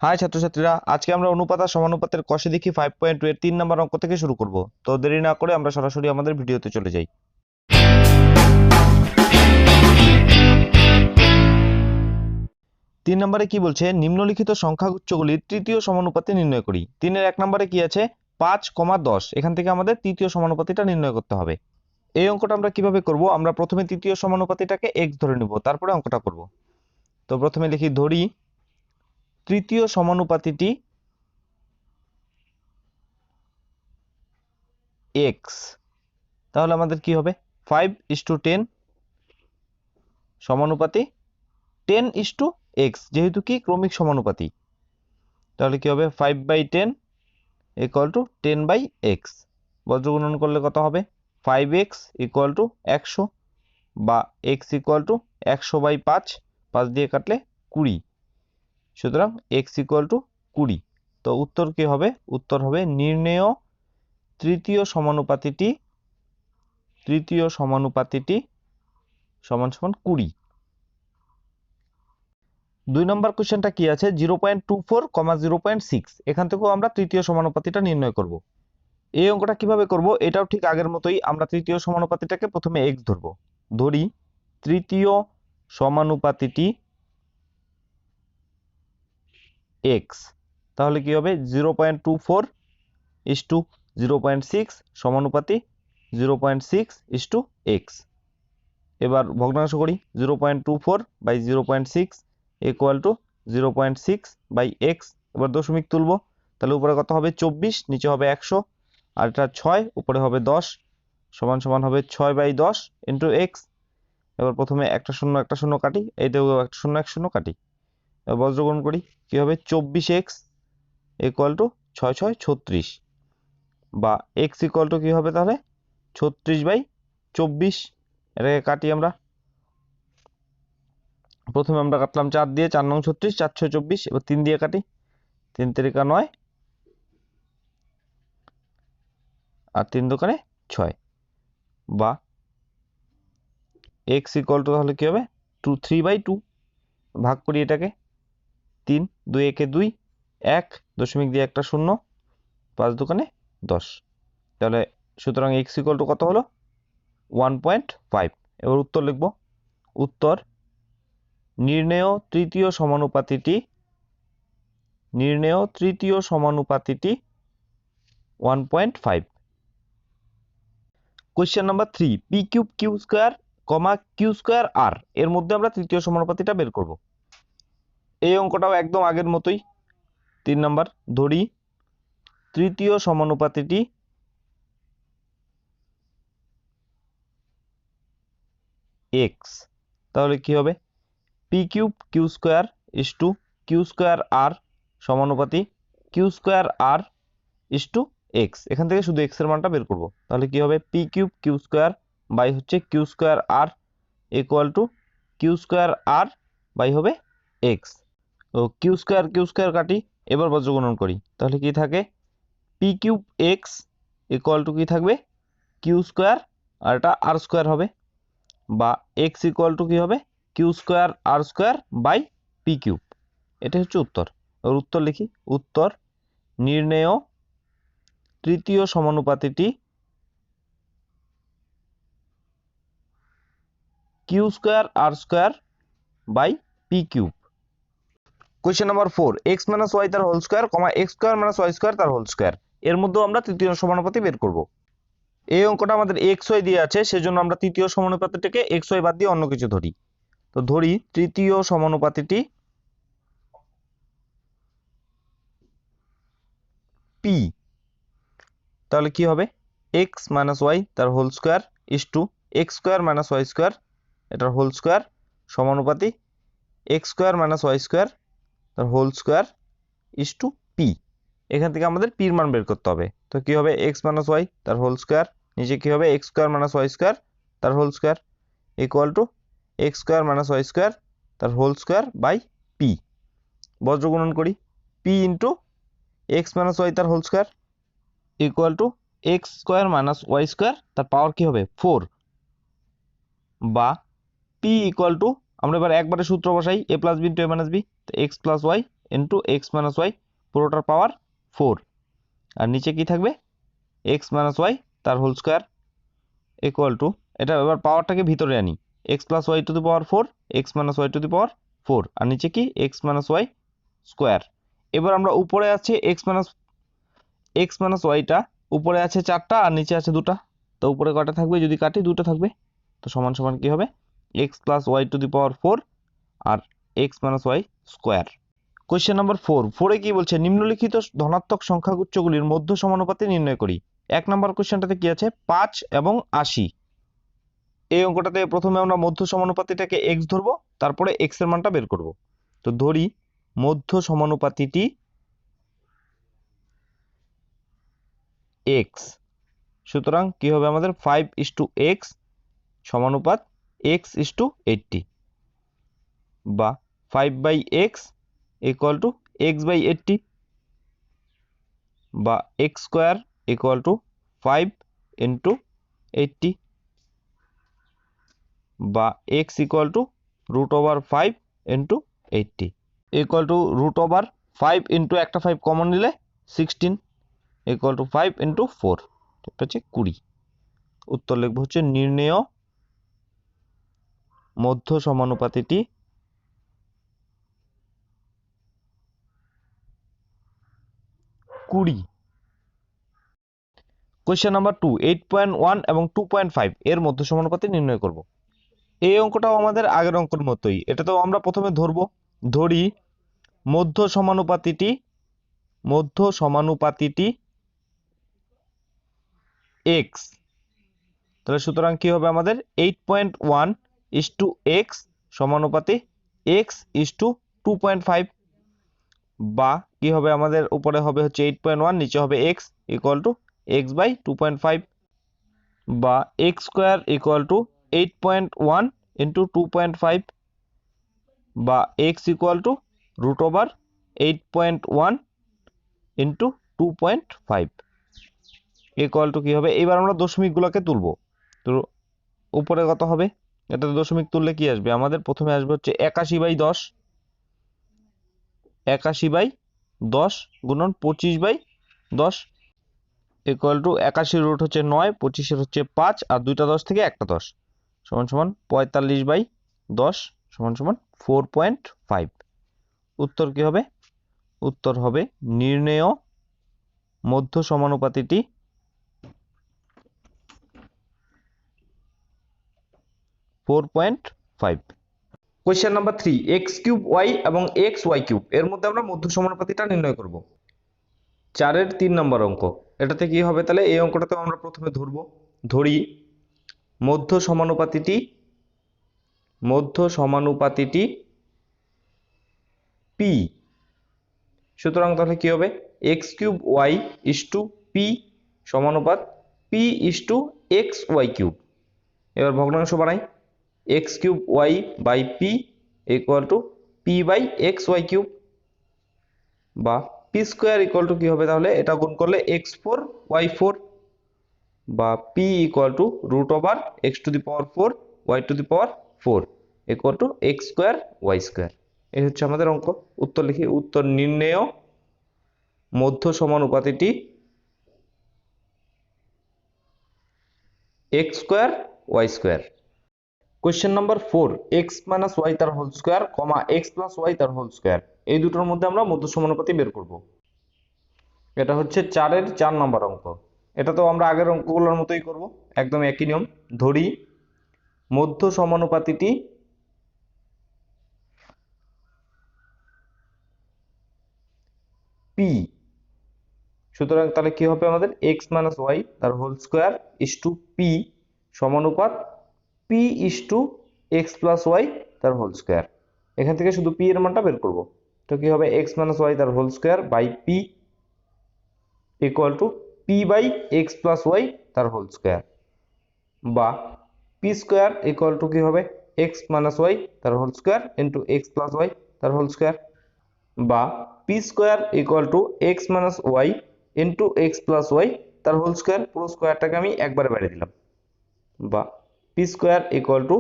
High ছাত্রছাত্রীরা, আজকে আমরা অনুপাত আর সমানুপাতের কষে দেখি 5.2 এর 3 নম্বর অঙ্ক থেকে শুরু করব। তো দেরি না করে আমরা সরাসরি আমাদের ভিডিওতে চলে যাই। 3 নম্বরে কি বলছে, নিম্নলিখিত সংখ্যাগুচ্ছগুলির তৃতীয় সমানুপাতি নির্ণয় করি। 3-এর 1 নম্বরে কি আছে, 5,10। এখান থেকে আমাদের তৃতীয় সমানুপাতিটা নির্ণয় করতে হবে। এই অঙ্কটা আমরা কিভাবে করব, আমরা প্রথমে তৃতীয় সমানুপাতিটাকে x ধরে নিব, তারপরে অঙ্কটা করব। তো প্রথমে লিখি, ধরি তৃতীয় সমানুপাতিটি x। তাহলে আমাদের কি হবে, 5:10 সমানুপাতি 10:x, যেহেতু কি ক্রমিক সমানুপাতি। তাহলে কি হবে, 5/10 = 10/x। বজ্রগুণন করলে কত হবে, 5x = 100 বা x = 100/5, 5 দিয়ে কাটলে 20। সুতরাং x = 20। তো উত্তর কি হবে, উত্তর হবে নির্ণেয় তৃতীয় সমানুপাতিটি সমান সমান 20। 2 নম্বর কোশ্চেনটা কি আছে, 0.24, 0.6। এখান থেকেও আমরা তৃতীয় সমানুপাতিটা নির্ণয় করব। এই অঙ্কটা কিভাবে করব, এটাও ঠিক আগের মতোই। আমরা তৃতীয় সমানুপাতিটাকে প্রথমে x ধরব। ধরি তৃতীয় সমানুপাতিটি x। তাহলে কি হবে, 0.24 = 0.6 সমানুপাতি 0.6 = x। এবার ভগ্নাংশ করি, 0.24/0.6 = 0.6/x। এবার দশমিক তুলব, তাহলে উপরে কত হবে, 24, নিচে হবে 100, আর এটা 6, উপরে হবে 10, সমান সমান হবে 6/10 × x। এবার প্রথমে একটা শূন্য কাটি, এইটাও একটা শূন্য এক শূন্য কাটি। এবার বজ্রগুণ করি, কি হবে, 24x = 6 6 36, বা x = কি হবে তাহলে 36/24। এটাকে কাটি আমরা। প্রথমে আমরা কাটলাম 4 দিয়ে, 4 নং 36, 4 6 24। এবার 3 দিয়ে কাটি, 3 3 9, আর 3 দোকানে 6, বা x = তাহলে কি হবে, 3/2। ভাগ করি এটাকে, 3 2 1 2, 1 দশমিক দিয়ে একটা শূন্য, 5 দোকানে 10। তাহলে সুতরাং x = কত হলো, 1.5। এবার উত্তর লিখব। উত্তর, নির্ণেয় তৃতীয় সমানুপাতিটি 1.5। Question number 3, p³ q², q² r এর মধ্যে আমরা তৃতীয় সমানুপাতিটা বের করব। এই অঙ্কটাও একদম আগের মতোই। 3 নাম্বার, ধরি তৃতীয় সমানুপাতিটি x। তাহলে কি হবে, p³ q² = q²r সমানুপাতি q²r = x। এখান থেকে শুধু x এর মানটা বের করব। তাহলে কি হবে, p³ q² বাই হচ্ছে q²r = q²r বাই হবে x। ও q² কাটি, এবার বজ্রগুণন করি, তাহলে কি থাকে, p³ x = কি থাকবে, q², আর এটা r² হবে, বা x = কি হবে, q²r² বাই p³। এটা হচ্ছে উত্তর। আর উত্তর লিখি, উত্তর, নির্ণেয় তৃতীয় সমানুপাতিটি q²r² by p³। Question number 4, x - y তার হোল স্কয়ার, x² - y² তার হোল স্কয়ার। এর মধ্যে আমরা তৃতীয় সমানুপাতি বের করব। এই অঙ্কটা আমাদের xy দিয়ে আছে, সেজন্য আমরা তৃতীয় সমানুপাতিটাকে xy বাদ দিয়ে অন্য কিছু ধরি। তো ধরি তৃতীয় সমানুপাতিটি p। তাহলে কি হবে, x - y তার হোল স্কয়ার = x² - y² এটার হোল স্কয়ার সমানুপাতি x² - y² তার হোল স্কয়ার = p। এখান থেকে আমাদের p এর মান বের করতে হবে। তো কি হবে, x - y তার হোল স্কয়ার, নিচে কি হবে, x² - y² তার হোল স্কয়ার = x² - y² তার হোল স্কয়ার বাই p। বজ্রগুণন করি, p × x - y তার হোল স্কয়ার = x² - y² তার পাওয়ার কি হবে, 4, বা p = আমরা এবার একবারে সূত্র বসাই, a + b × a - b, তো x + y into x minus y পুরোটার পাওয়ার 4, আর নিচে কি থাকবে এক্স মাইনাস ওয়াই তার হোল স্কোয়ার ইকুয়াল টু, এটা এবার পাওয়ারটাকে ভিতরে আনি, x plus Y to the power 4, x minus y to the power 4, আর নিচে কি এক্স মাইনাস ওয়াই স্কোয়ার। এবার আমরা উপরে আছে এক্স মাইনাস ওয়াইটা, উপরে আছে 4টা আর নিচে আছে 2টা, তো উপরে কটা থাকবে যদি কাটি 2টা থাকবে, তো সমান সমান কি হবে X plus Y to the power 4 আর X minus Y square. Question number 4 কি বলছে, নিম্নলিখিত ধনাত্মক সংখ্যাগুচ্ছগুলির মধ্য সমানুপাতি নির্ণয় করি। 1 নম্বর কোয়েশ্চেনটাতে কি আছে 5 এবং 80। এই অঙ্কটাতে প্রথমে আমরা মধ্য সমানুপাতিটাকে x ধরবো, তারপরে x এর মানটা বের করব। তো ধরি মধ্য সমানুপাতিটি x, সুতরাং কি হবে আমাদের 5:x সমানুপাত x:80, বা 5/x ইকুয়াল টু x/80, বা x square equal two 5 into 80, বা x equal two √5 into 80 equal to √5 into একটা 5 কমন নিলে 16 ইকুয়াল টু 5 ইন্টু 4, এটা হচ্ছে 20। উত্তর লিখবো হচ্ছে নির্ণেয় মধ্য সমানুপাতিটি কুড়ি। কোয়েশ্চেন নাম্বার 2, 8.1 এবং 2.5 এর মধ্য সমানুপাতি নির্ণয় করব। এই অঙ্কটাও আমাদের আগের অঙ্কের মতোই, এটা তো আমরা প্রথমে ধরি মধ্য সমানুপাতিটি x, তাহলে সুতরাং কি হবে আমাদের 8.1:x সমানুপাতি x:2.5, বা কি হবে আমাদের উপরে হবে হচ্ছে 8.1, নিচে হবে x ইকুয়াল টু x/2.5, বা x square equal two 8.1 into 2.5, বা x equal two √8.1 into 2.5 equal to কি হবে, এবার আমরা দশমিকগুলোকে তুলব। তো উপরে কত হবে, এটাতে দশমিক তুললে কি আসবে আমাদের, প্রথমে আসবে হচ্ছে 81/10, 81/10 গুণন 25/10 ইকুয়াল টু 81 রুট হচ্ছে 9, 25 হচ্ছে 5, আর 2টা 10 থেকে একটা 10 সমান সমান 45/10 সমান সমান 4.5। উত্তর কি হবে, উত্তর হবে নির্ণেয় মধ্য সমানুপাতিটি 4.5। কোয়েশ্চেন নাম্বার 3, x³ এবং xy³ এর মধ্যে আমরা মধ্য সমানুপাতিটা নির্ণয় করব। 4-এর 3 নম্বর অঙ্ক। এটাতে কি হবে তাহলে, এই অঙ্কটাতেও আমরা প্রথমে ধরি মধ্য সমানুপাতিটি p, সুতরাং তাহলে কি হবে x³y:p সমানুপাত p:xy³। এবার ভগ্নাংশ বানাই, x³y/p ইকুয়াল টু p/xy³, বা p স্কোয়ার ইকুয়াল টু কি হবে তাহলে, এটা গুণ করলে x4y4, বা p equal two √x⁴ y⁴ equal to x² y²। এই হচ্ছে আমাদের অঙ্ক। উত্তর লিখি, উত্তর নির্ণেয় মধ্য সমানুপাতিটি x² y²। Question number 4, x minus Y তার whole square, x plus Y তার হোল স্কোয়ার, এই দুটোর মধ্যে আমরা মধ্য সমানুপাতি বের করব। এটা হচ্ছে 4-এর 4 নম্বর অঙ্ক। এটা তো আমরা আগের অঙ্কগুলোর মতোই করব, একদম একই নিয়ম। ধরি মধ্য সমানুপাতিটি p, সুতরাং তাহলে কি হবে আমাদের x মাইনাস ওয়াই তার হোল স্কোয়ার ইসটু p সমানুপাত p:x প্লাস ওয়াই তার হোল স্কোয়ার। এখান থেকে শুধু p এর মানটা বের করব। তো কি হবে x মাইনাস ওয়াই তার whole square by p equal to p/x plus Y তার হোল স্কোয়ার, বা p স্কোয়ার ইকুয়াল টু কি হবে x মাইনাস ওয়াই তার whole square into x plus Y তার হোল স্কোয়ার, বা p square equal to x minus Y into x plus Y তার whole square, পুরো স্কোয়ারটাকে আমি একবারে বাইরে দিলাম, বা p square equal to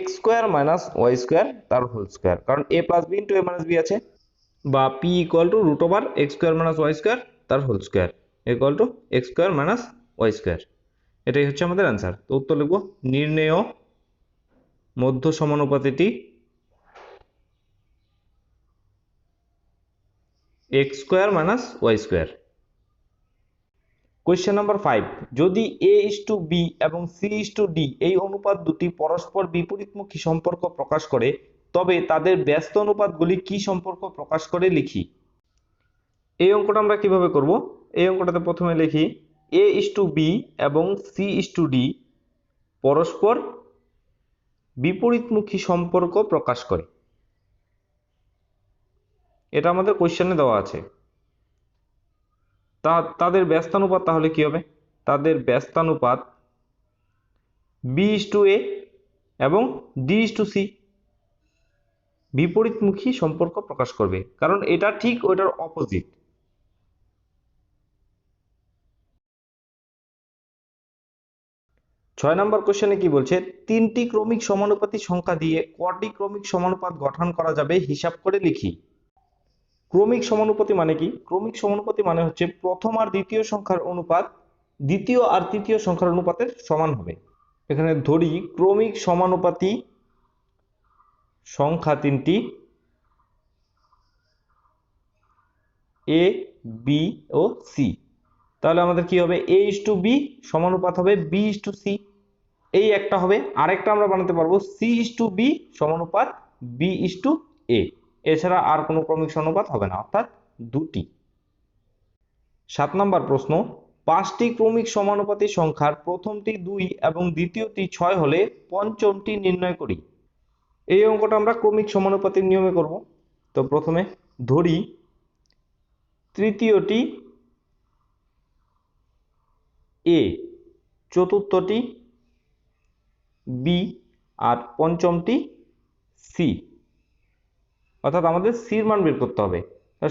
x² minus Y square তার হোল স্কোয়ার, কারণ a plus b into a minus b আছে, বা p equal to root over x square minus Y square তার whole square equal to x square minus Y square. এটাই হচ্ছে আমাদের answer. তো উত্তর লিখব নির্ণেয় মধ্য সমানুপাতিটি x square minus Y square. Question number 5, যদি a:b এবং c:d এই অনুপাত দুটি পরস্পর বিপরীতমুখী সম্পর্ক প্রকাশ করে তবে তাদের ব্যস্ত অনুপাতগুলি কি সম্পর্ক প্রকাশ করে লিখি। এই অঙ্কটা আমরা কিভাবে করব? এই অঙ্কটাতে প্রথমে লিখি a:b এবং c:d পরস্পর বিপরীতমুখী সম্পর্ক প্রকাশ করে। এটা আমাদের কোয়েশ্চেনে দেওয়া আছে। তাদের ব্যস্তানুপাত তাহলে কি হবে? তাদের ব্যস্তানুপাত b:a এবং d:c বিপরীতমুখী সম্পর্ক প্রকাশ করবে, কারণ এটা ঠিক ওইটার অপোজিট। ছয় নম্বর কোশ্চেনে কি বলছে, তিনটি ক্রমিক সমানুপাতি সংখ্যা দিয়ে কটি ক্রমিক সমানুপাত গঠন করা যাবে হিসাব করে লিখি। ক্রমিক সমানুপাতি মানে কি? ক্রমিক সমানুপাতি মানে হচ্ছে প্রথম আর দ্বিতীয় সংখ্যার অনুপাত দ্বিতীয় আর তৃতীয় সংখ্যার অনুপাতের সমান হবে। এখানে ধরি ক্রমিক সমানুপাতি সংখ্যা তিনটি এ, বি ও সি। তাহলে আমাদের কি হবে? a:b সমানুপাত হবে b:c, এই একটা হবে। আরেকটা আমরা বানাতে পারবো c:b সমানুপাত b:a। এছাড়া আর কোনো ক্রমিক সমানুপাত হবে না, অর্থাৎ দুটি। 7 নম্বর প্রশ্ন, 5টি ক্রমিক সমানুপাতি সংখ্যার প্রথমটি 2 এবং দ্বিতীয়টি 6 হলে পঞ্চমটি নির্ণয় করি। এই অঙ্কটা আমরা ক্রমিক সমানুপাতির নিয়মে করব। তো প্রথমে ধরি তৃতীয়টি a, চতুর্থটি b আর পঞ্চমটি c, অর্থাৎ আমাদের c এর মান বের করতে হবে।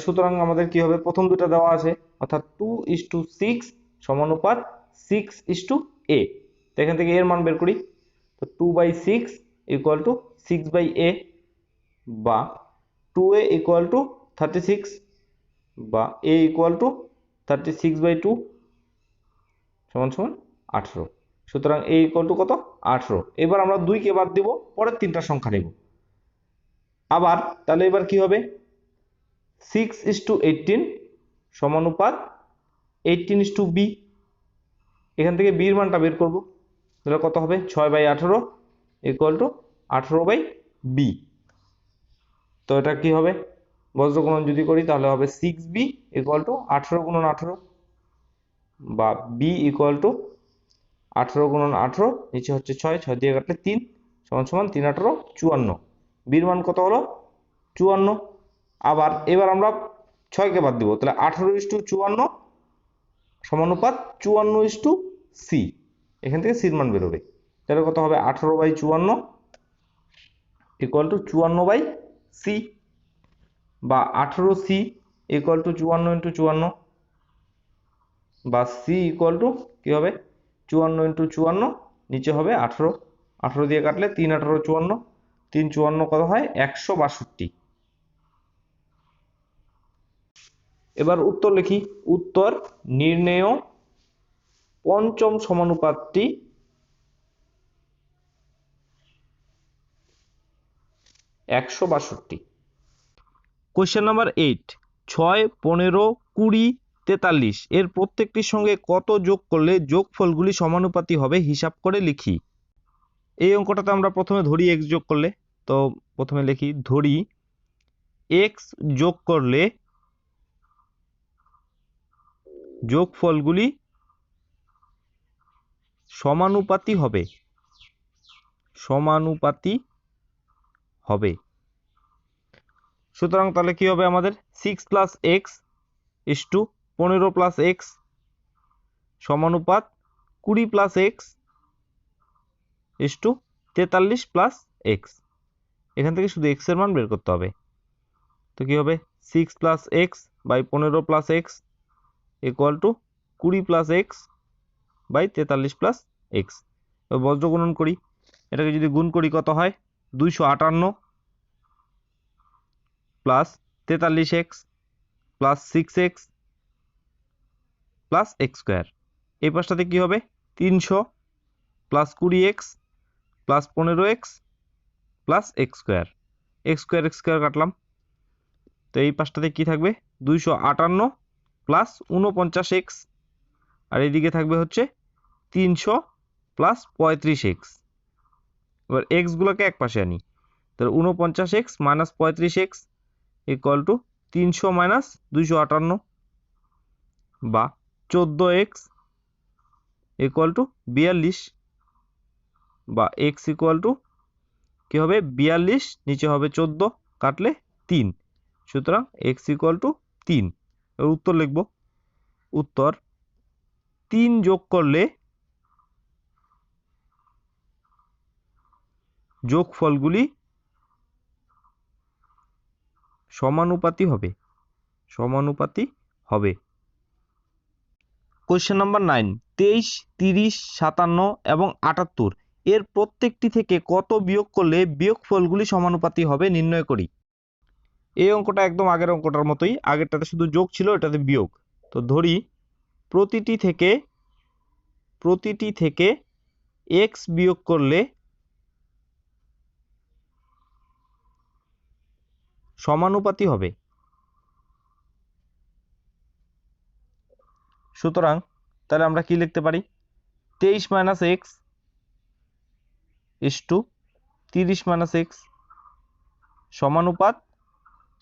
সুতরাং আমাদের কি হবে? প্রথম দুটো দেওয়া আছে, অর্থাৎ 2:6 সমানুপাত 6:a। তো এখান থেকে এর মান বের করি। তো 2/6 ইকুয়াল টু 6/a, বা 2a ইকুয়াল টু 36, বা a ইকুয়াল টু 36/2 সমান সমান 18। সুতরাং a ইকুয়াল টু কত? 18। এবার আমরা 2 কে বাদ দিব, পরের তিনটা সংখ্যা নেব। আবার তাহলে এবার কি হবে? 6:18 সমানুপাত 18:b। এখান থেকে b এর মানটা বের করব। তাহলে কত হবে? 6/18 ইকুয়াল টু 18/b। তো এটা কি হবে? বজ্রগুণন যদি করি তাহলে হবে 6b ইকুয়াল টু 18 গুণন 18, বা b ইকুয়াল টু 18 গুণন 18, নিচে হচ্ছে 6, 6 দিয়ে কাটলে 3 সমান সমান 3×18 54। b এর মান কত হলো? 54। আবার এবার আমরা 6 কে বাদ দিব, তাহলে 18:54 সমানুপাত 54:c। এখান থেকে c এর মান বের হবে। তাহলে কত হবে? 18/54 ইকুয়াল টু 54/c, বা 18c ইকুয়াল টু 54 × 54, বা c ইকুয়াল টু কি হবে? 54 × 54, নিচে হবে 18, 18 দিয়ে কাটলে 3×18 54, 3×54 কত হয়? 162। এবার উত্তর লিখি। উত্তর নির্ণেয় পঞ্চম সমানুপাতটি 162। কোশ্চেন নাম্বার 8, 6, 15, 20, 43 এর প্রত্যেকটির সঙ্গে কত যোগ করলে যোগফলগুলি সমানুপাতি হবে হিসাব করে লিখি। এই অঙ্কটাতে আমরা প্রথমে ধরি x যোগ করলে। তো প্রথমে লিখি ধরি x যোগ করলে যোগফলগুলি সমানুপাতি হবে। সমানুপাতি হবে। সুতরাং তাহলে কি হবে? আমাদের 6 + x = 15 + x সমানুপাত 20 + x = 43 + x। এখান থেকে শুধু x এর মান বের করতে হবে। তো কি হবে? 6 + x / 15 + x equal two 20 + x / 43 + x। বজ্রগুণন করি। এটাকে যদি গুণ করি কত হয়? 258 plus 43x plus 6x plus x square. এই পাশটাতে কী হবে 300 plus 20x plus 15x plus x square. X square কাটলাম, তো এই পাশটাতে কি থাকবে 258 প্লাস 49x, আর এইদিকে থাকবে হচ্ছে 300 প্লাস 35x। এবার এক্সগুলোকে এক পাশে আনি, তাহলে 49x minus 35x equal to 300 minus 258 বা 14x ইকুয়াল টু 42 বা x ইকুয়াল টু কী হবে 42, নিচে হবে 14, কাটলে 3, সুতরাং x ইকুয়াল টু 3। এর উত্তর লিখব, উত্তর 3 যোগ করলে যোগফলগুলি সমানুপাতি হবে, সমানুপাতি হবে। কোয়েশ্চেন নাম্বার 9, 23, 30, 57 এবং 78 এর প্রত্যেকটি থেকে কত বিয়োগ করলে বিয়োগফলগুলি সমানুপাতি হবে নির্ণয় করি। এই অঙ্কটা একদম আগের অঙ্কটার মতোই, আগেরটাতে শুধু যোগ ছিল, এটাতে বিয়োগ। তো ধরি প্রতিটি থেকে x বিয়োগ করলে সমানুপাতি হবে। সুতরাং তাহলে আমরা কি লিখতে পারি 23 minus x is to 30 minus x সমানুপাত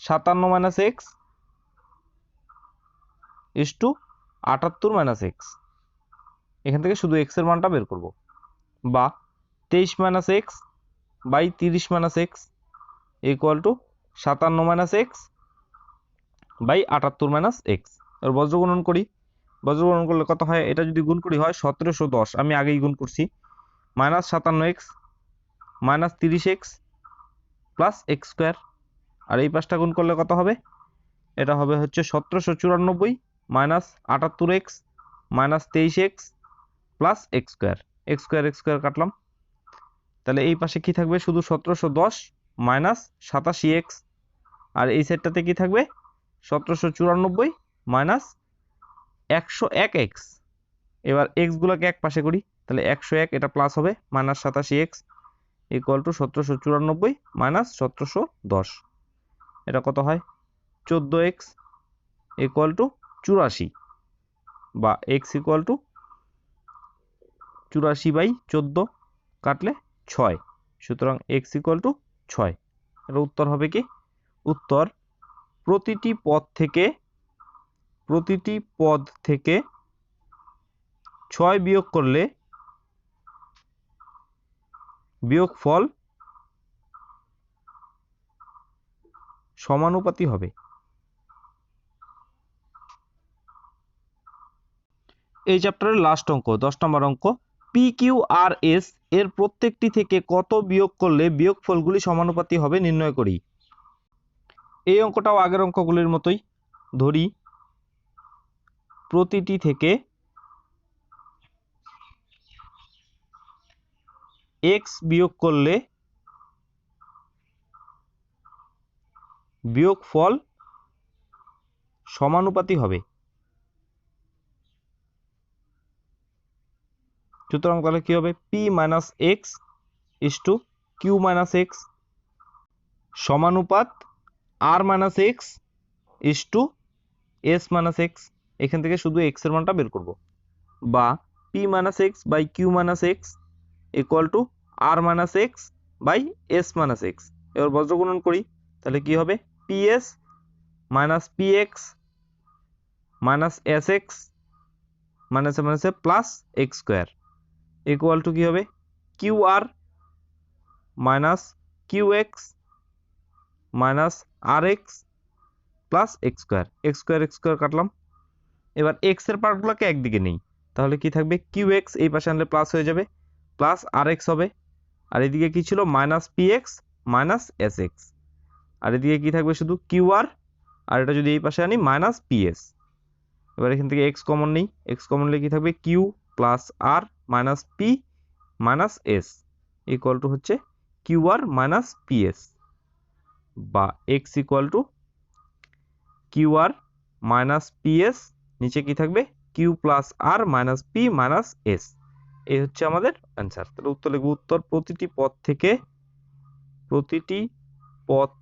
57 minus x is to 78 minus x. এখান থেকে শুধু এক্স এর মানটা বের করব, বা 23 minus X by 30 minus X equal to 57 minus X by 78 minus X. এবার বজ্রগুণন করি, বজ্রগুণন করলে কত হয়, এটা যদি গুণ করি হয় 1710, আমি আগেই গুণ করছি, minus 57x minus 30x plus x square. আর এই পাশটা গুণ করলে কত হবে, এটা হবে হচ্ছে 1794 minus 78x minus 23x plus x square. X square কাটলাম, তাহলে এই পাশে কি থাকবে শুধু 1710 মাইনাস 87x, আর এই সাইডটাতে কি থাকবে 1794 মাইনাস 101x। এবার এক্সগুলোকে এক পাশে করি, তাহলে 101 এটা প্লাস হবে, minus 87x equal to 1794 minus 1710, এটা কত হয় 14x ইকুয়াল টু 84, বা x ইকুয়াল টু 84/14, কাটলে 6, সুতরাং x ইকুয়াল টু 6। এর উত্তর হবে কি, উত্তর প্রতিটি পদ থেকে 6 বিয়োগ করলে বিয়োগফল সমানুপাতি হবে। এই চ্যাপ্টারের লাস্ট অঙ্ক 10 নম্বর অঙ্ক, PQRS এর প্রত্যেকটি থেকে কত বিয়োগ করলে বিয়োগফলগুলি সমানুপাতি হবে নির্ণয় করি। এই অঙ্কটাও আগের অঙ্কগুলির মতোই, ধরি প্রতিটি থেকে x বিয়োগ করলে বিয়োগফল সমানুপাতি হবে। সুতরাং তাহলে কি হবে p minus x is to q minus x সমানুপাত r minus x is to s minus x. এখান থেকে শুধু এক্স এর মানটা বের করব, বা p minus X by Q minus X equal to r minus X by S minus X. এবার বজ্রগুণন করি, তাহলে কি হবে ps minus px minus sx মাইনাসে plus x square equal to কি হবে qr minus qx minus rx plus x square কাটলাম। এবার এক্স এর পার্টগুলোকে একদিকে নেই, তাহলে কি থাকবে qx এই পাশে আনলে প্লাস হয়ে যাবে, প্লাস rx হবে, আর এদিকে কি ছিল মাইনাস px মাইনাস sx, আর এদিকে কি থাকবে শুধু qr, আর এটা যদি এই পাশে আনি মাইনাস ps। এবার এখান থেকে x কমন নেই, x কমন নিলে কি থাকবে q plus r minus p minus s equal to হচ্ছে qr মাইনাস ps, বা x equal to Q R minus P S, নিচে কি থাকবে Q plus R minus P minus S. এই হচ্ছে আমাদের অ্যান্সার। তাহলে উত্তর লিখব, উত্তর প্রতিটি পদ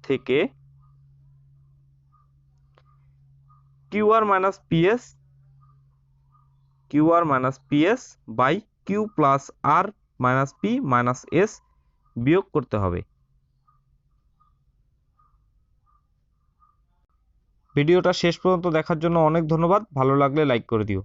থেকে Q R minus P S by Q plus R minus P minus S বিয়োগ করতে হবে। ভিডিওটা শেষ পর্যন্ত দেখার জন্য অনেক ধন্যবাদ। ভালো লাগলে লাইক করে দিও।